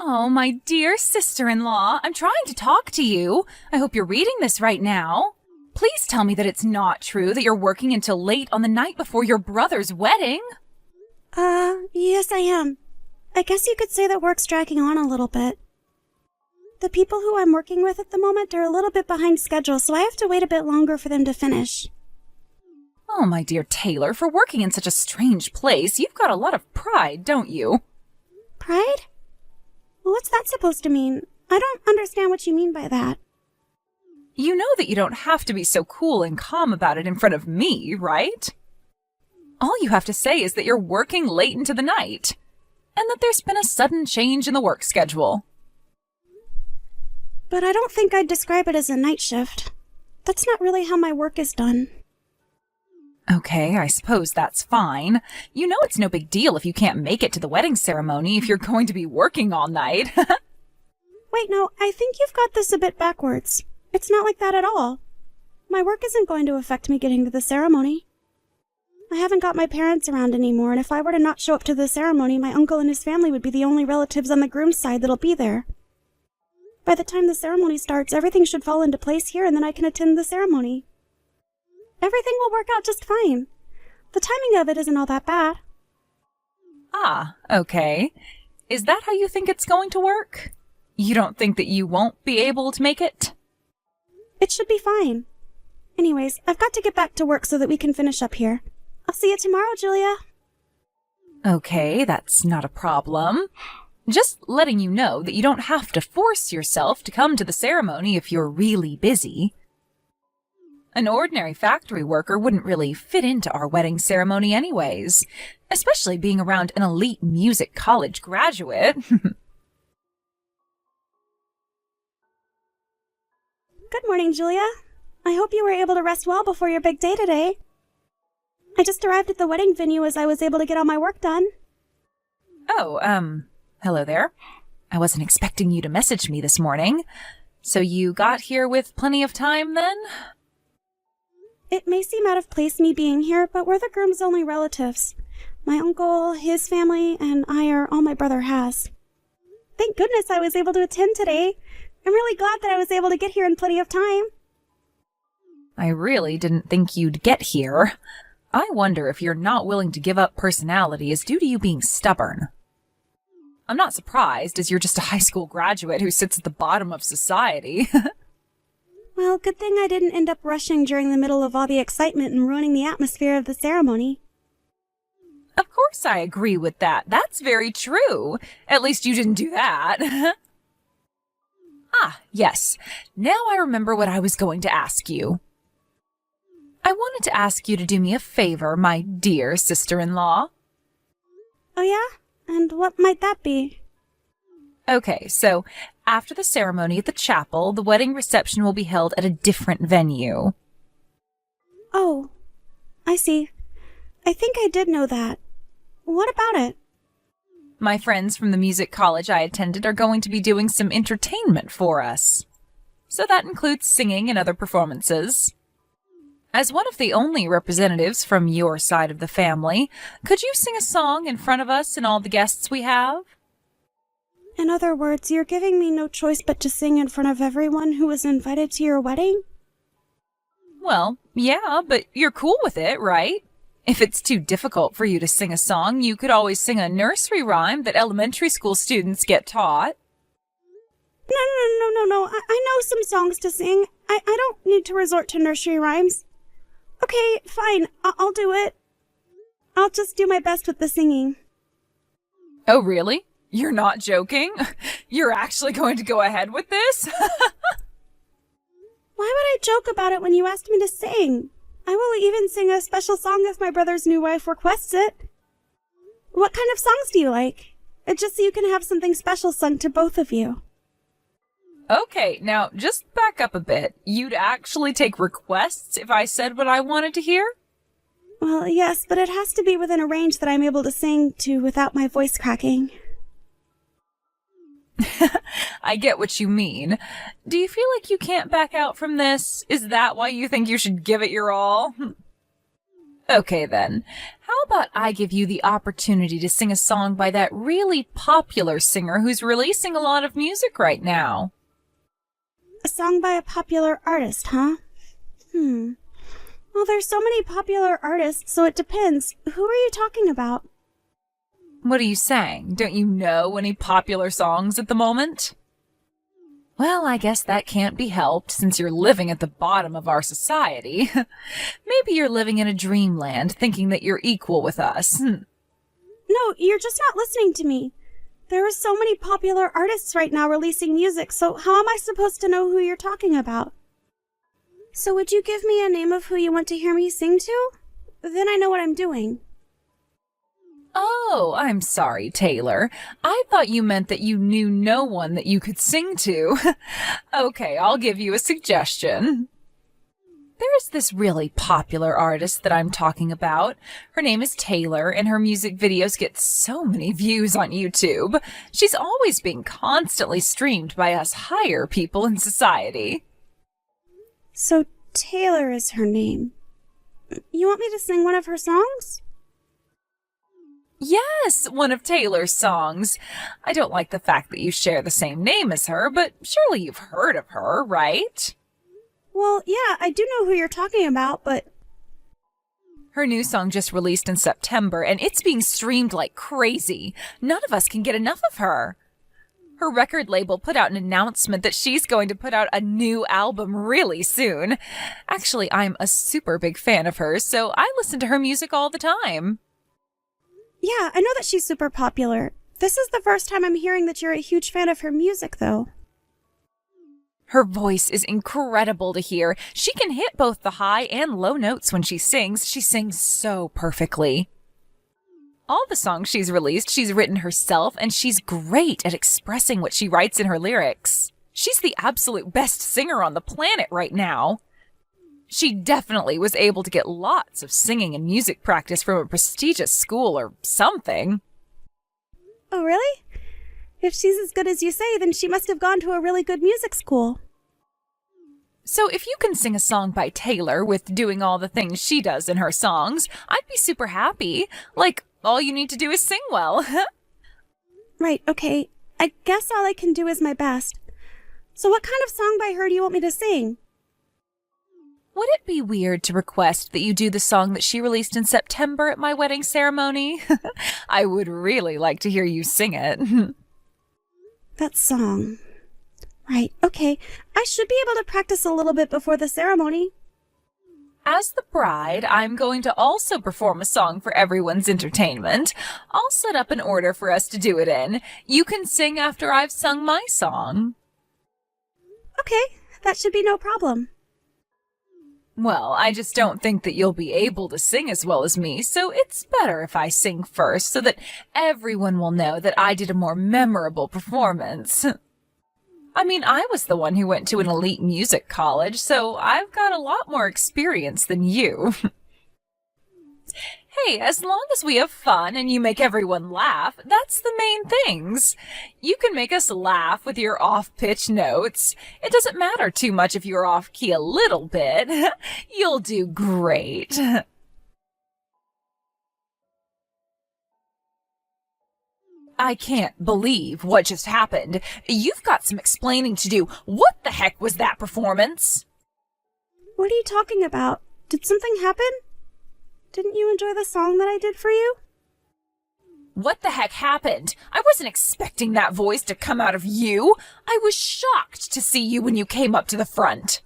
Oh, my dear sister-in-law, I'm trying to talk to you. I hope you're reading this right now. Please tell me that it's not true that you're working until late on the night before your brother's wedding. Yes I am. I guess you could say that work's dragging on a little bit. The people who I'm working with at the moment are a little bit behind schedule, so I have to wait a bit longer for them to finish. Oh, my dear Taylor, for working in such a strange place, you've got a lot of pride, don't you? Pride? What's that supposed to mean? I don't understand what you mean by that. You know that you don't have to be so cool and calm about it in front of me, right? All you have to say is that you're working late into the night, and that there's been a sudden change in the work schedule. But I don't think I'd describe it as a night shift. That's not really how my work is done. Okay, I suppose that's fine. You know it's no big deal if you can't make it to the wedding ceremony if you're going to be working all night. Wait, no, I think you've got this a bit backwards. It's not like that at all. My work isn't going to affect me getting to the ceremony. I haven't got my parents around anymore, and if I were to not show up to the ceremony, my uncle and his family would be the only relatives on the groom's side that'll be there. By the time the ceremony starts, everything should fall into place here, and then I can attend the ceremony. Everything will work out just fine. The timing of it isn't all that bad. Ah, okay. Is that how you think it's going to work? You don't think that you won't be able to make it? It should be fine. Anyways, I've got to get back to work so that we can finish up here. I'll see you tomorrow, Julia. Okay, that's not a problem. Just letting you know that you don't have to force yourself to come to the ceremony if you're really busy. An ordinary factory worker wouldn't really fit into our wedding ceremony anyways, especially being around an elite music college graduate. Good morning, Julia. I hope you were able to rest well before your big day today. I just arrived at the wedding venue as I was able to get all my work done. Oh, hello there. I wasn't expecting you to message me this morning. So you got here with plenty of time then? It may seem out of place me being here, but we're the groom's only relatives. My uncle, his family, and I are all my brother has. Thank goodness I was able to attend today. I'm really glad that I was able to get here in plenty of time. I really didn't think you'd get here. I wonder if you're not willing to give up personality is due to you being stubborn. I'm not surprised, as you're just a high school graduate who sits at the bottom of society. Well, good thing I didn't end up rushing during the middle of all the excitement and ruining the atmosphere of the ceremony. Of course I agree with that. That's very true. At least you didn't do that. Ah, yes. Now I remember what I was going to ask you. I wanted to ask you to do me a favor, my dear sister-in-law. Oh yeah? And what might that be? Okay, so after the ceremony at the chapel, the wedding reception will be held at a different venue. Oh, I see. I think I did know that. What about it? My friends from the music college I attended are going to be doing some entertainment for us. So that includes singing and other performances. As one of the only representatives from your side of the family, could you sing a song in front of us and all the guests we have? In other words, you're giving me no choice but to sing in front of everyone who was invited to your wedding? Well, yeah, but you're cool with it, right? If it's too difficult for you to sing a song, you could always sing a nursery rhyme that elementary school students get taught. No. I know some songs to sing. I don't need to resort to nursery rhymes. Okay, fine. I'll do it. I'll just do my best with the singing. Oh, really? You're not joking? You're actually going to go ahead with this? Why would I joke about it when you asked me to sing? I will even sing a special song if my brother's new wife requests it. What kind of songs do you like? Just so you can have something special sung to both of you. Okay, now just back up a bit. You'd actually take requests if I said what I wanted to hear? Well, yes, but it has to be within a range that I'm able to sing to without my voice cracking. I get what you mean. Do you feel like you can't back out from this? Is that why you think you should give it your all? Okay then. How about I give you the opportunity to sing a song by that really popular singer who's releasing a lot of music right now? A song by a popular artist, huh? Well, there's so many popular artists, so it depends. Who are you talking about? What are you saying? Don't you know any popular songs at the moment? Well, I guess that can't be helped since you're living at the bottom of our society. Maybe you're living in a dreamland thinking that you're equal with us. No, you're just not listening to me. There are so many popular artists right now releasing music, so how am I supposed to know who you're talking about? So would you give me a name of who you want to hear me sing to? Then I know what I'm doing. Oh, I'm sorry, Taylor. I thought you meant that you knew no one that you could sing to. Okay, I'll give you a suggestion. There's this really popular artist that I'm talking about. Her name is Taylor, and her music videos get so many views on YouTube. She's always being constantly streamed by us higher people in society. So Taylor is her name. You want me to sing one of her songs? Yes, one of Taylor's songs. I don't like the fact that you share the same name as her, but surely you've heard of her, right? Well, yeah, I do know who you're talking about, but... Her new song just released in September, and it's being streamed like crazy. None of us can get enough of her. Her record label put out an announcement that she's going to put out a new album really soon. Actually, I'm a super big fan of hers, so I listen to her music all the time. Yeah, I know that she's super popular. This is the first time I'm hearing that you're a huge fan of her music, though. Her voice is incredible to hear. She can hit both the high and low notes when she sings. She sings so perfectly. All the songs she's released, she's written herself, and she's great at expressing what she writes in her lyrics. She's the absolute best singer on the planet right now. She definitely was able to get lots of singing and music practice from a prestigious school or something. Oh, really? If she's as good as you say, then she must have gone to a really good music school. So if you can sing a song by Taylor with doing all the things she does in her songs, I'd be super happy. Like, all you need to do is sing well. Right, okay. I guess all I can do is my best. So what kind of song by her do you want me to sing? Would it be weird to request that you do the song that she released in September at my wedding ceremony? I would really like to hear you sing it. That song. Right, okay. I should be able to practice a little bit before the ceremony. As the bride, I'm going to also perform a song for everyone's entertainment. I'll set up an order for us to do it in. You can sing after I've sung my song. Okay, that should be no problem. Well, I just don't think that you'll be able to sing as well as me, so it's better if I sing first so that everyone will know that I did a more memorable performance. I mean, I was the one who went to an elite music college, so I've got a lot more experience than you. Hey, as long as we have fun and you make everyone laugh, that's the main things. You can make us laugh with your off-pitch notes. It doesn't matter too much if you're off-key a little bit. You'll do great. I can't believe what just happened. You've got some explaining to do. What the heck was that performance? What are you talking about? Did something happen? Didn't you enjoy the song that I did for you? What the heck happened? I wasn't expecting that voice to come out of you. I was shocked to see you when you came up to the front.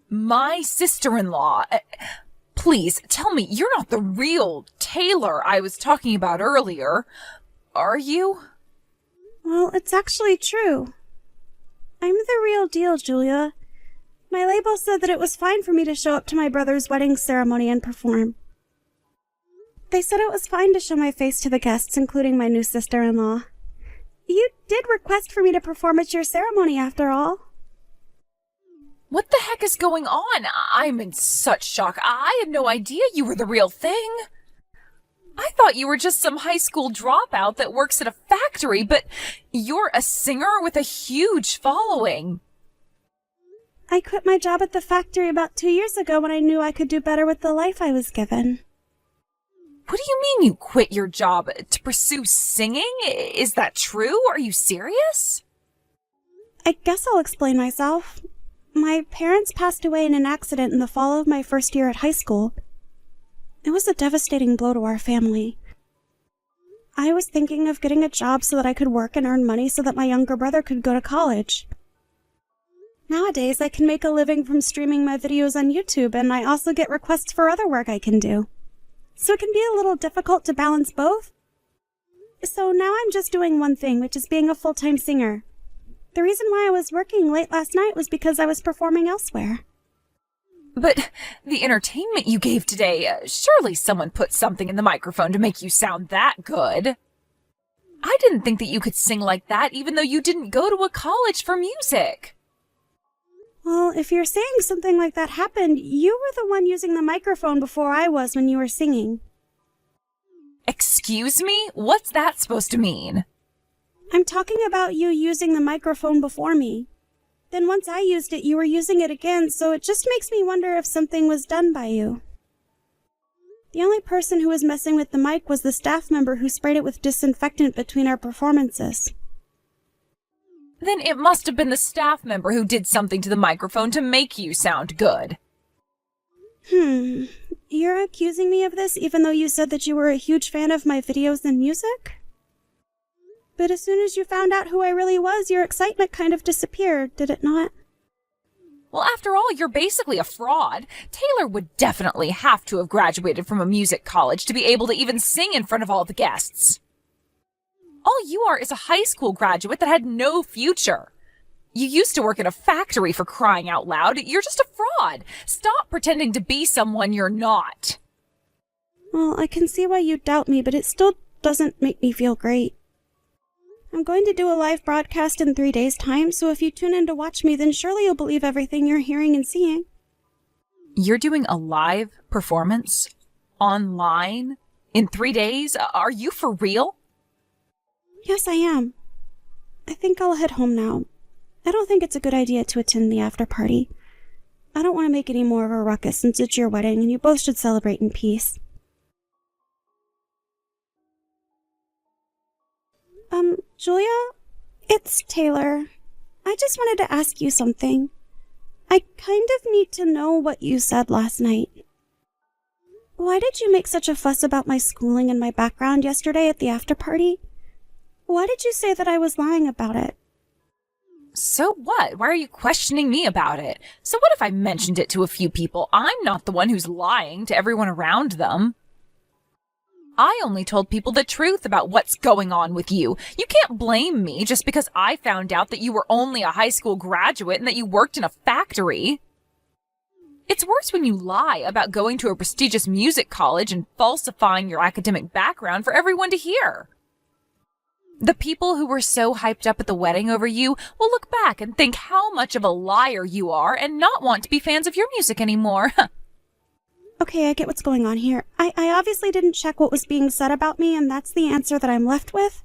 My sister-in-law. Please, tell me you're not the real Taylor I was talking about earlier. Are you? Well, it's actually true. I'm the real deal, Julia. My label said that it was fine for me to show up to my brother's wedding ceremony and perform. They said it was fine to show my face to the guests, including my new sister-in-law. You did request for me to perform at your ceremony, after all. What the heck is going on? I'm in such shock. I had no idea you were the real thing. I thought you were just some high school dropout that works at a factory, but you're a singer with a huge following. I quit my job at the factory about 2 years ago when I knew I could do better with the life I was given. What do you mean you quit your job to pursue singing? Is that true? Are you serious? I guess I'll explain myself. My parents passed away in an accident in the fall of my first year at high school. It was a devastating blow to our family. I was thinking of getting a job so that I could work and earn money so that my younger brother could go to college. Nowadays, I can make a living from streaming my videos on YouTube, and I also get requests for other work I can do. So it can be a little difficult to balance both. So now I'm just doing one thing, which is being a full-time singer. The reason why I was working late last night was because I was performing elsewhere. But the entertainment you gave today, surely someone put something in the microphone to make you sound that good. I didn't think that you could sing like that even though you didn't go to a college for music. Well, if you're saying something like that happened, you were the one using the microphone before I was when you were singing. Excuse me? What's that supposed to mean? I'm talking about you using the microphone before me. Then once I used it, you were using it again, so it just makes me wonder if something was done by you. The only person who was messing with the mic was the staff member who sprayed it with disinfectant between our performances. Then it must have been the staff member who did something to the microphone to make you sound good. You're accusing me of this even though you said that you were a huge fan of my videos and music? But as soon as you found out who I really was, your excitement kind of disappeared, did it not? Well, after all, you're basically a fraud. Taylor would definitely have to have graduated from a music college to be able to even sing in front of all the guests. All you are is a high school graduate that had no future. You used to work in a factory, for crying out loud. You're just a fraud. Stop pretending to be someone you're not. Well, I can see why you doubt me, but it still doesn't make me feel great. I'm going to do a live broadcast in 3 days' time, so if you tune in to watch me, then surely you'll believe everything you're hearing and seeing. You're doing a live performance? Online? In 3 days? Are you for real? Yes, I am. I think I'll head home now. I don't think it's a good idea to attend the after party. I don't want to make any more of a ruckus since it's your wedding and you both should celebrate in peace. Julia? It's Taylor. I just wanted to ask you something. I kind of need to know what you said last night. Why did you make such a fuss about my schooling and my background yesterday at the after party? Why did you say that I was lying about it? So what? Why are you questioning me about it? So what if I mentioned it to a few people? I'm not the one who's lying to everyone around them. I only told people the truth about what's going on with you. You can't blame me just because I found out that you were only a high school graduate and that you worked in a factory. It's worse when you lie about going to a prestigious music college and falsifying your academic background for everyone to hear. The people who were so hyped up at the wedding over you will look back and think how much of a liar you are and not want to be fans of your music anymore. Okay, I get what's going on here. I obviously didn't check what was being said about me, and that's the answer that I'm left with.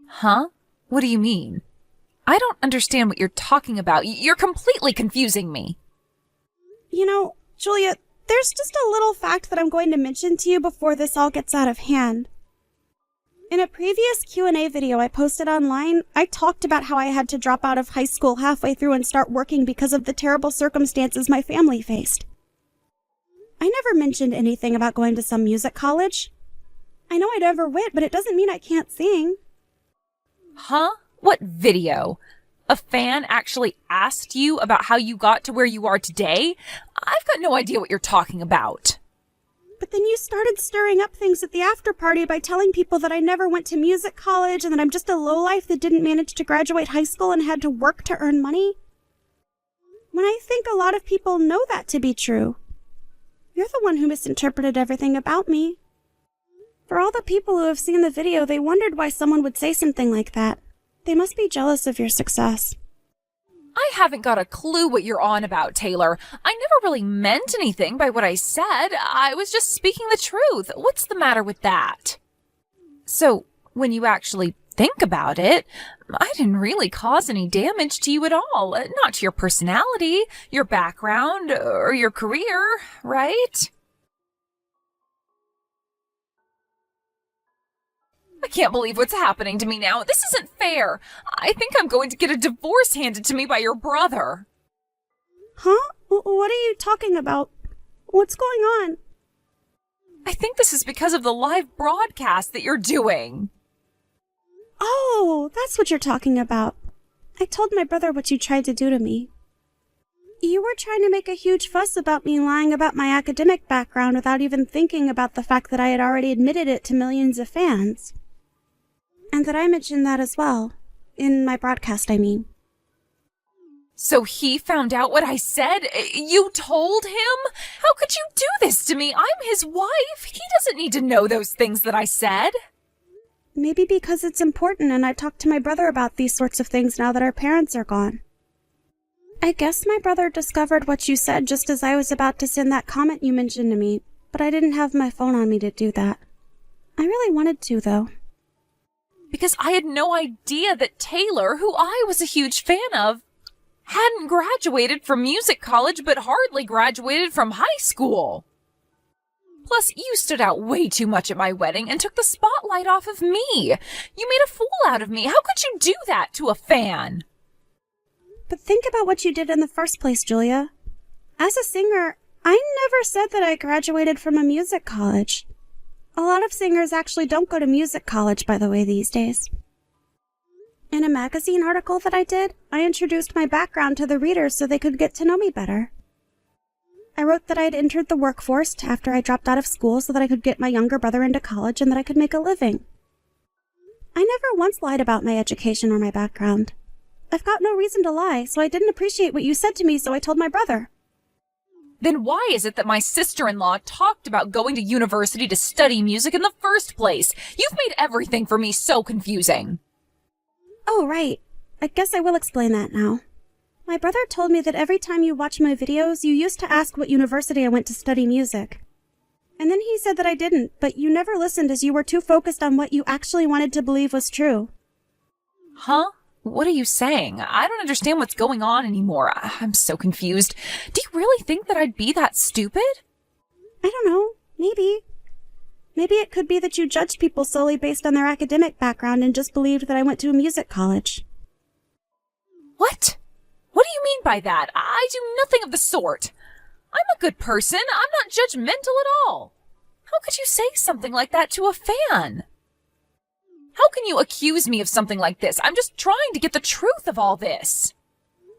Huh? What do you mean? I don't understand what you're talking about. You're completely confusing me. You know, Julia, there's just a little fact that I'm going to mention to you before this all gets out of hand. In a previous Q&A video I posted online, I talked about how I had to drop out of high school halfway through and start working because of the terrible circumstances my family faced. I never mentioned anything about going to some music college. I know I never went, but it doesn't mean I can't sing. Huh? What video? A fan actually asked you about how you got to where you are today? I've got no idea what you're talking about. But then you started stirring up things at the after party by telling people that I never went to music college and that I'm just a lowlife that didn't manage to graduate high school and had to work to earn money. When I think a lot of people know that to be true. You're the one who misinterpreted everything about me. For all the people who have seen the video, they wondered why someone would say something like that. They must be jealous of your success. I haven't got a clue what you're on about, Taylor. I never really meant anything by what I said. I was just speaking the truth. What's the matter with that? So, when you actually think about it, I didn't really cause any damage to you at all. Not to your personality, your background, or your career, right? I can't believe what's happening to me now. This isn't fair. I think I'm going to get a divorce handed to me by your brother. Huh? What are you talking about? What's going on? I think this is because of the live broadcast that you're doing. Oh, that's what you're talking about. I told my brother what you tried to do to me. You were trying to make a huge fuss about me lying about my academic background without even thinking about the fact that I had already admitted it to millions of fans. And that I mentioned that as well. In my broadcast, I mean. So he found out what I said? You told him? How could you do this to me? I'm his wife. He doesn't need to know those things that I said. Maybe because it's important and I talked to my brother about these sorts of things now that our parents are gone. I guess my brother discovered what you said just as I was about to send that comment you mentioned to me, but I didn't have my phone on me to do that. I really wanted to, though. Because I had no idea that Taylor, who I was a huge fan of, hadn't graduated from music college but hardly graduated from high school. Plus, you stood out way too much at my wedding and took the spotlight off of me. You made a fool out of me. How could you do that to a fan? But think about what you did in the first place, Julia. As a singer, I never said that I graduated from a music college. A lot of singers actually don't go to music college, by the way, these days. In a magazine article that I did, I introduced my background to the readers so they could get to know me better. I wrote that I had entered the workforce after I dropped out of school so that I could get my younger brother into college and that I could make a living. I never once lied about my education or my background. I've got no reason to lie, so I didn't appreciate what you said to me, so I told my brother. Then why is it that my sister-in-law talked about going to university to study music in the first place? You've made everything for me so confusing. Oh, right. I guess I will explain that now. My brother told me that every time you watch my videos, you used to ask what university I went to study music. And then he said that I didn't, but you never listened as you were too focused on what you actually wanted to believe was true. Huh? What are you saying? I don't understand what's going on anymore. I'm so confused. Do you really think that I'd be that stupid? I don't know. Maybe. Maybe it could be that you judged people solely based on their academic background and just believed that I went to a music college. What? What do you mean by that? I do nothing of the sort. I'm a good person. I'm not judgmental at all. How could you say something like that to a fan? How can you accuse me of something like this? I'm just trying to get the truth of all this.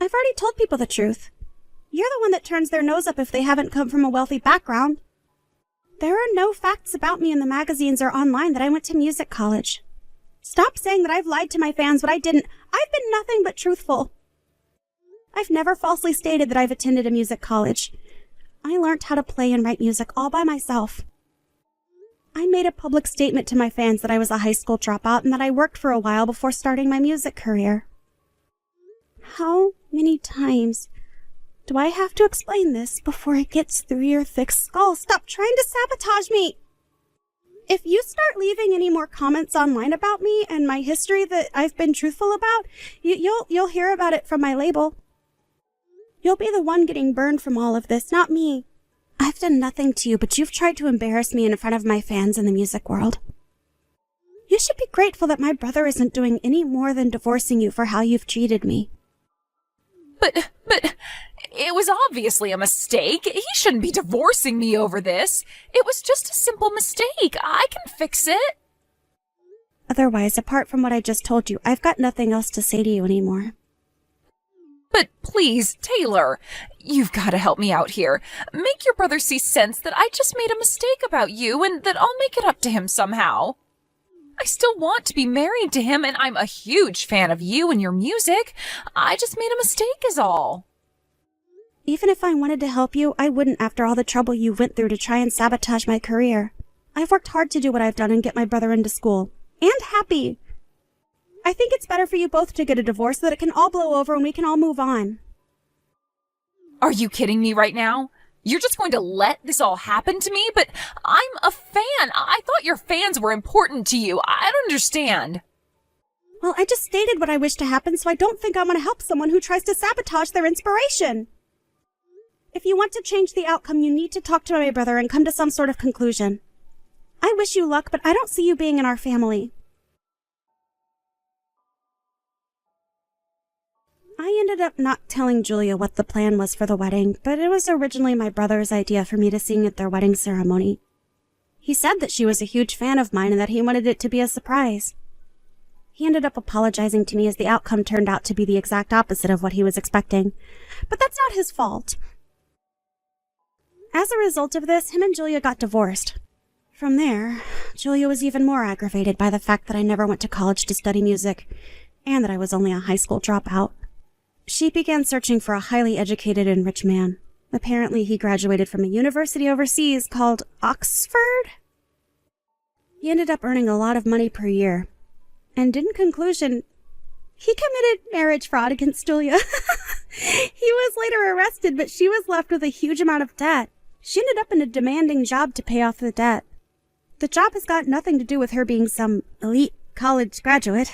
I've already told people the truth. You're the one that turns their nose up if they haven't come from a wealthy background. There are no facts about me in the magazines or online that I went to music college. Stop saying that I've lied to my fans when I didn't. I've been nothing but truthful. I've never falsely stated that I've attended a music college. I learned how to play and write music all by myself. I made a public statement to my fans that I was a high school dropout and that I worked for a while before starting my music career. How many times do I have to explain this before it gets through your thick skull? Stop trying to sabotage me! If you start leaving any more comments online about me and my history that I've been truthful about, you'll hear about it from my label. You'll be the one getting burned from all of this, not me. I've done nothing to you, but you've tried to embarrass me in front of my fans in the music world. You should be grateful that my brother isn't doing any more than divorcing you for how you've treated me. But it was obviously a mistake. He shouldn't be divorcing me over this. It was just a simple mistake. I can fix it. Otherwise, apart from what I just told you, I've got nothing else to say to you anymore. But please, Taylor, you've got to help me out here. Make your brother see sense that I just made a mistake about you and that I'll make it up to him somehow. I still want to be married to him, and I'm a huge fan of you and your music. I just made a mistake is all. Even if I wanted to help you, I wouldn't after all the trouble you went through to try and sabotage my career. I've worked hard to do what I've done and get my brother into school. And happy. I think it's better for you both to get a divorce so that it can all blow over and we can all move on. Are you kidding me right now? You're just going to let this all happen to me? But I'm a fan. I thought your fans were important to you. I don't understand. Well, I just stated what I wish to happen, so I don't think I want to help someone who tries to sabotage their inspiration. If you want to change the outcome, you need to talk to my brother and come to some sort of conclusion. I wish you luck, but I don't see you being in our family. ended up not telling Julia what the plan was for the wedding, but it was originally my brother's idea for me to sing at their wedding ceremony. He said that she was a huge fan of mine and that he wanted it to be a surprise. He ended up apologizing to me as the outcome turned out to be the exact opposite of what he was expecting. But that's not his fault. As a result of this, him and Julia got divorced. From there, Julia was even more aggravated by the fact that I never went to college to study music, and that I was only a high school dropout. She began searching for a highly educated and rich man. Apparently, he graduated from a university overseas called Oxford. He ended up earning a lot of money per year. And in conclusion, he committed marriage fraud against Julia. He was later arrested, but she was left with a huge amount of debt. She ended up in a demanding job to pay off the debt. The job has got nothing to do with her being some elite college graduate.